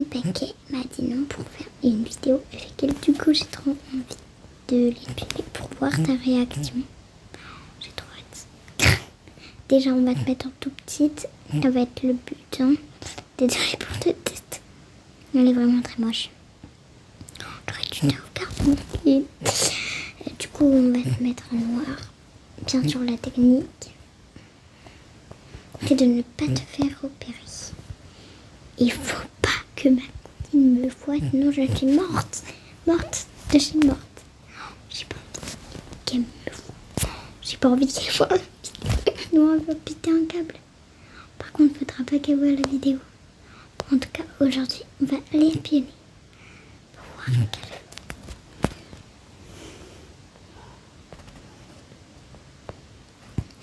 Paquet m'a dit non pour faire une vidéo avec elle. Du coup, j'ai trop envie de l'étudier pour voir ta réaction. J'ai trop hâte. Déjà, on va te mettre en tout petite. Ça va être le but. Hein. Désolée pour ta tête. Elle est vraiment très moche. J'aurais dû t'en Du coup, on va te mettre en noir. Bien sûr, la technique, c'est de ne pas te faire opérer. Il faut pas que ma cousine me voie, sinon je suis morte. Morte, je suis morte. J'ai pas envie qu'elle me voie. J'ai pas envie qu'elle voie la vidéo. Sinon elle va péter un câble. Par contre, il faudra pas qu'elle voie la vidéo. En tout cas, aujourd'hui, on va l'espionner. Pour voir qu'elle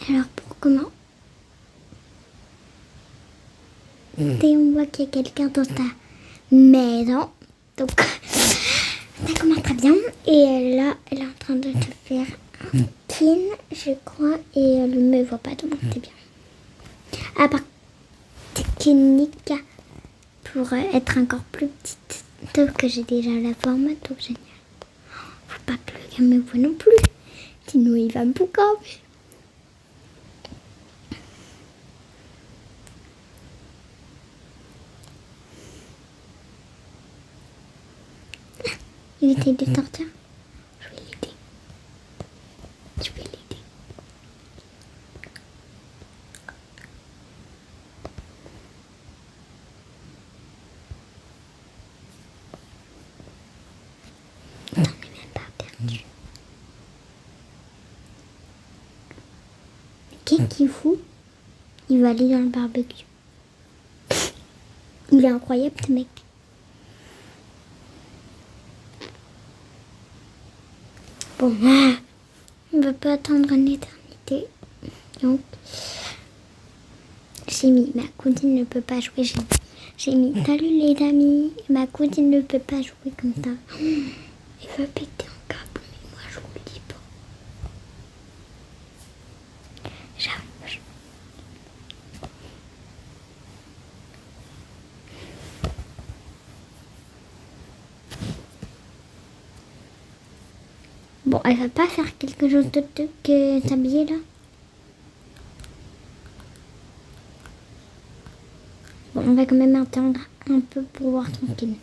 fait. Alors, pour comment et on voit qu'il y a quelqu'un dans ta maison. Donc, ça commence très bien. Et là, elle est en train de te faire un skin, je crois. Et elle ne me voit pas, donc c'est bien. À part technique pour être encore plus petite. Sauf que j'ai déjà la forme, donc génial. Faut pas que le gars me voie non plus. Sinon, il va me boucaver. Il essaye de sortir. Je vais l'aider. Je vais l'aider. On n'est même pas perdu. Qu'est-ce qu'il fout? Il va aller dans le barbecue. Il est incroyable ce mec. Bon, on ne va pas attendre une éternité. Donc, j'ai mis ma cousine ne peut pas jouer. J'ai mis salut les amis. Ma cousine ne peut pas jouer comme ça. Elle va péter un câble, mais moi je vous le dis pas. J'avoue. Bon, elle va pas faire quelque chose d'autre que s'habiller là. Bon, on va quand même attendre un peu pour voir tranquille.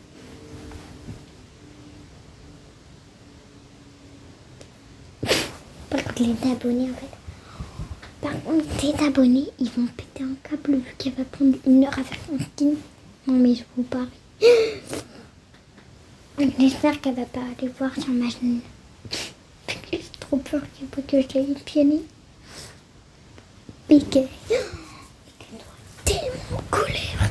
Par contre, les abonnés en fait. Par contre, tes abonnés, ils vont péter un câble vu qu'elle va prendre 1 heure à faire son skin. Non mais je vous parie. J'espère qu'elle va pas aller voir sur ma chaîne. J'ai trop peur qu'il faut que je l'aille pionner. Mais qu'elle doit tellement en colère.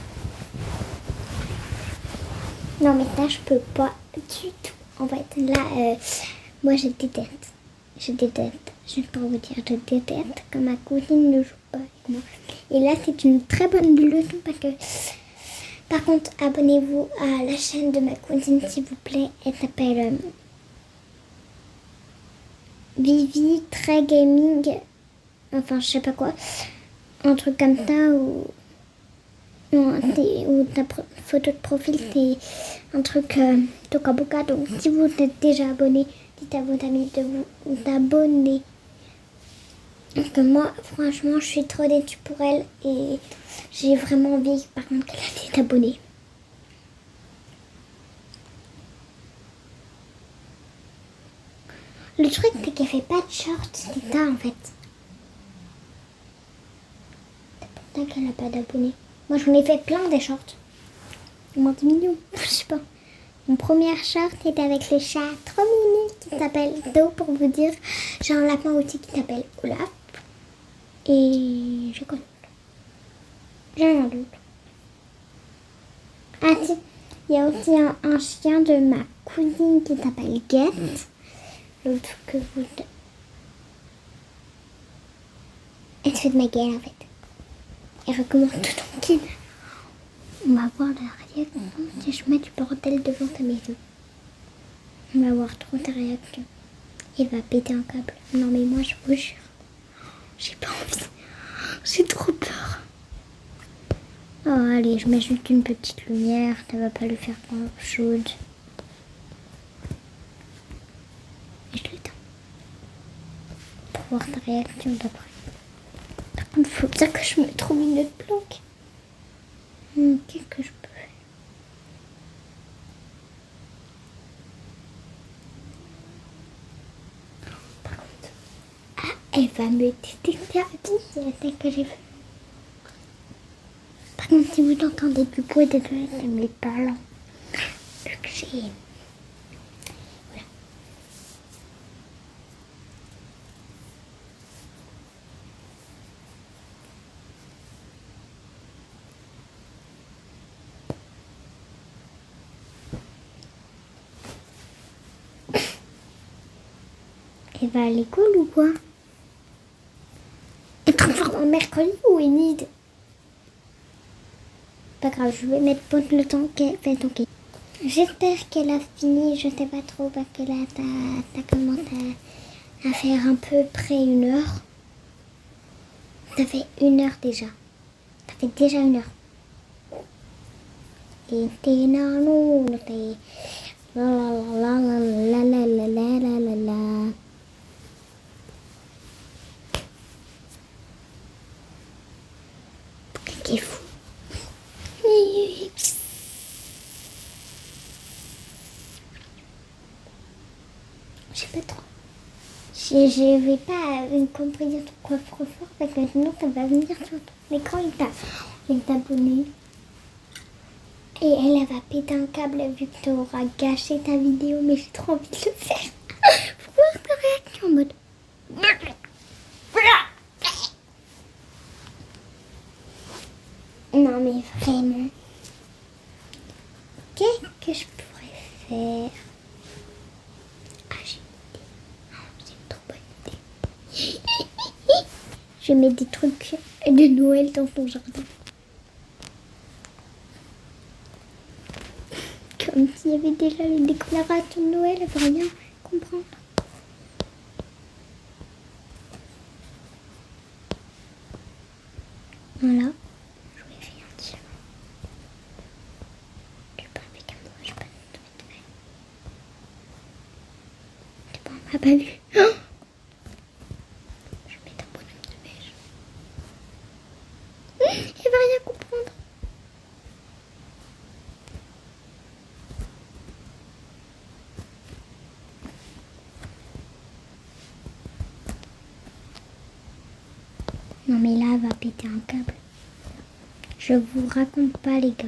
Non mais là je peux pas du tout. En fait là, moi je déteste. Je peux vous dire, je déteste que ma cousine ne joue pas avec moi. Et là c'est une très bonne leçon parce que... Par contre, abonnez-vous à la chaîne de ma cousine s'il vous plaît. Elle s'appelle... Vivi Très Gaming, enfin je sais pas quoi, un truc comme ça ou ta photo de profil c'est un truc Toka Boka. Donc si vous êtes déjà abonné, dites à vos amis de vous abonner. Parce que moi franchement je suis trop déçue pour elle et j'ai vraiment envie par contre qu'elle a des abonnés. Le truc, c'est qu'elle fait pas de short, c'est ça en fait. C'est pour ça qu'elle n'a pas d'abonnés. Moi, j'en ai fait plein des shorts. Au moins 10 millions, je sais pas. Mon premier short était avec le chat trop mini qui s'appelle Do, pour vous dire. J'ai un lapin aussi qui s'appelle Olaf. Et je connais. J'ai rien d'autre. Ah si, il y a aussi un chien de ma cousine qui s'appelle Get. L'autre que vous... Elle se fait de ma gueule en fait. Elle recommence tout tranquille. On va voir la réaction si je mets du bordel devant ta maison. On va voir trop ta réaction. Elle va péter un câble. Non mais moi je vous jure, j'ai pas envie. J'ai trop peur. Oh, allez, je mets juste une petite lumière, ça va pas lui faire grand chose. Et je l'éteins. Pour voir ta réaction d'après. Par contre, il faut bien que je me trouve une autre planque. Qu'est-ce que je peux faire? Par contre, elle va me détecter à tout, c'est la tête que j'ai fait. Par contre, si vous entendez du bruit, désolé, c'est mes parents. Vu que j'ai... Voilà. Elle va à l'école ou quoi? Elle transforme en mercredi ou Enid? Pas grave, je vais mettre pause le temps qu'elle fait son quai. J'espère qu'elle a fini, je sais pas trop, parce que là, t'as commencé à faire un peu près 1 heure. Ça fait 1 heure déjà. Ça fait déjà 1 heure. Et t'es non, t'es... La la la la la la la la la la. Qui est fou. Je sais pas trop. Je vais pas comprendre ton coiffre fort parce que sinon ça va venir sur ton écran et t'abonner. Et elle va péter un câble vu que tu auras gâché ta vidéo, mais j'ai trop envie de le faire. Pour voir ta réaction en mode. Non mais vraiment. Qu'est-ce que je pourrais faire? Ah, j'ai une idée. C'est une trop bonne idée. Je mets des trucs de Noël dans ton jardin. Comme s'il y avait déjà les décorations de Noël, elle va rien comprendre. Voilà. Je vais rien dire. Tu parles avec un mot, je peux te mettre. C'est bon, on m'a pas vu. Oh, je vais mettre un bonhomme de neige. Elle va rien comprendre. Non mais là, elle va péter un câble. Je vous raconte pas les gars.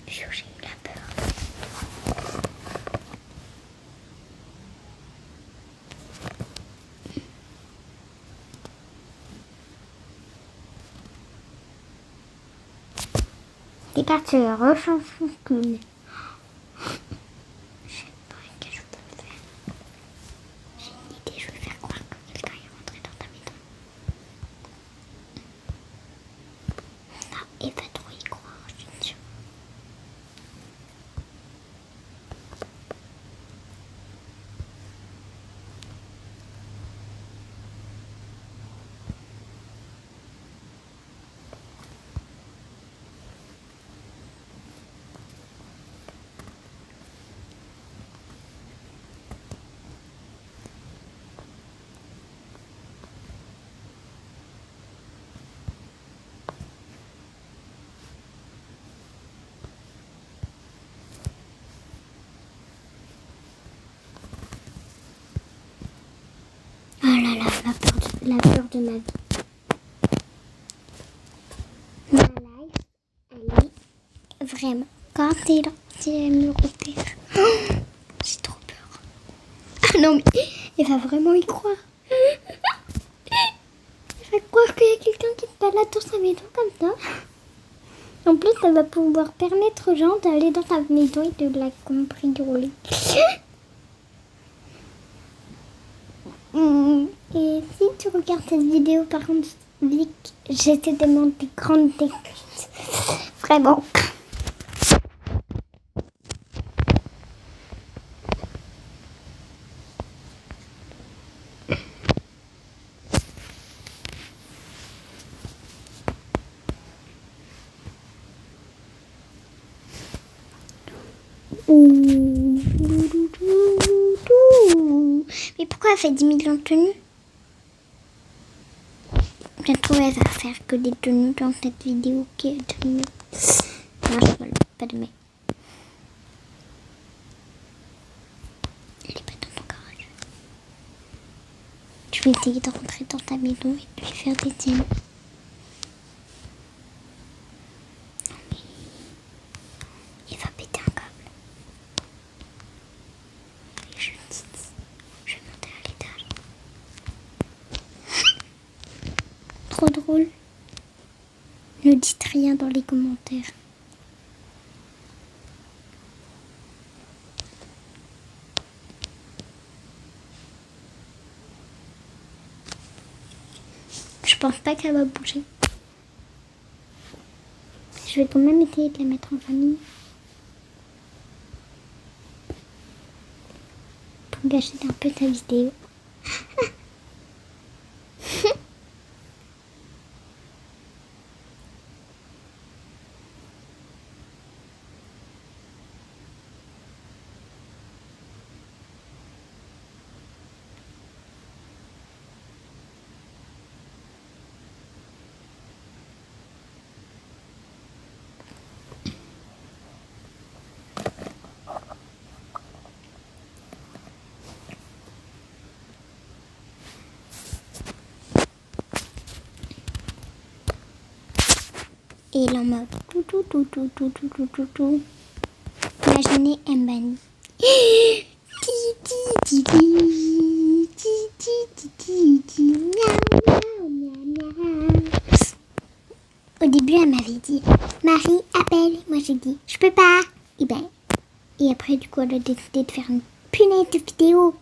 J'ai eu la peur. C'est parti, rechange son cul. Je sais pas ce que je peux faire. J'ai une idée, je vais faire croire que quelqu'un est rentré dans ta maison. Non, elle va trop y croire, je suis sûre. Oh là là, la peur de ma vie. Ma life, elle est vraiment. Quand t'es là, elle me repère. Oh, j'ai trop peur. Ah non mais, elle va vraiment y croire. Elle va croire qu'il y a quelqu'un qui se balade dans sa maison comme ça. En plus, elle va pouvoir permettre aux gens d'aller dans ta maison et de la cambrioler. Et si tu regardes cette vidéo, par contre, Vic, je te demande des grandes excuses. Vraiment. Mais pourquoi elle fait 10 millions de tenues? Bientôt elle va faire que des tenues dans cette vidéo qui est de mai. Non, je rigole, pas de mai. Elle est pas dans ton garage. Je vais essayer de rentrer dans ta maison et de lui faire des tiennes. Il va péter un câble. Et je vais monter à l'étage. Trop drôle. Ne dites rien dans les commentaires. Je pense pas qu'elle va bouger. Je vais quand même essayer de la mettre en famille. Pour gâcher un peu ta vidéo. Et il en mode tout. Imaginez Mbani. Au début, elle m'avait dit Marie, appelle. Moi, j'ai dit je peux pas. Et après, du coup, elle a décidé de faire une punaise de vidéo.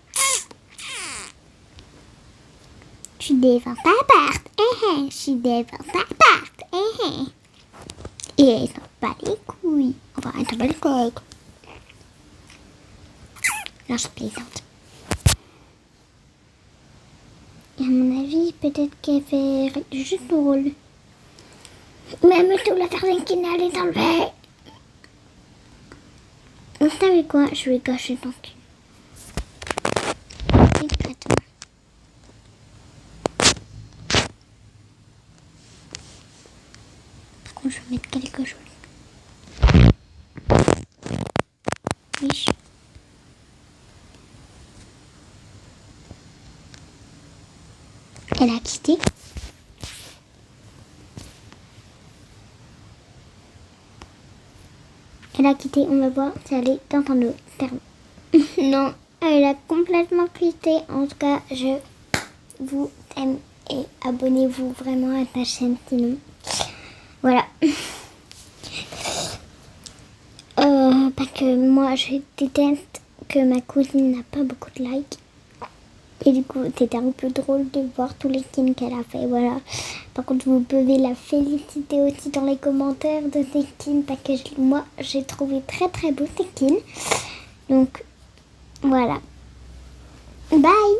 Je suis devant ta porte. Je suis devant ta porte. Et elle s'en bat les couilles. Enfin, elle s'en bat les couilles. Non, je plaisante. Et à mon avis, peut-être qu'elle fait juste drôle. Même si la personne qui n'a les enlever. Vous savez quoi? Je vais gâcher ton cul. Discrètement. Par contre, je vais mettre quelque chose. Oui. Elle a quitté. Elle a quitté, on va voir si elle est dans un autre terme. Non, elle a complètement quitté. En tout cas, je vous aime et abonnez-vous vraiment à ta chaîne sinon. Voilà. Parce que moi, je déteste que ma cousine n'a pas beaucoup de likes. Et du coup, c'était un peu drôle de voir tous les skins qu'elle a fait. Voilà. Par contre, vous pouvez la féliciter aussi dans les commentaires de ses skins. Parce que moi, j'ai trouvé très très beau ses skins. Donc, voilà. Bye!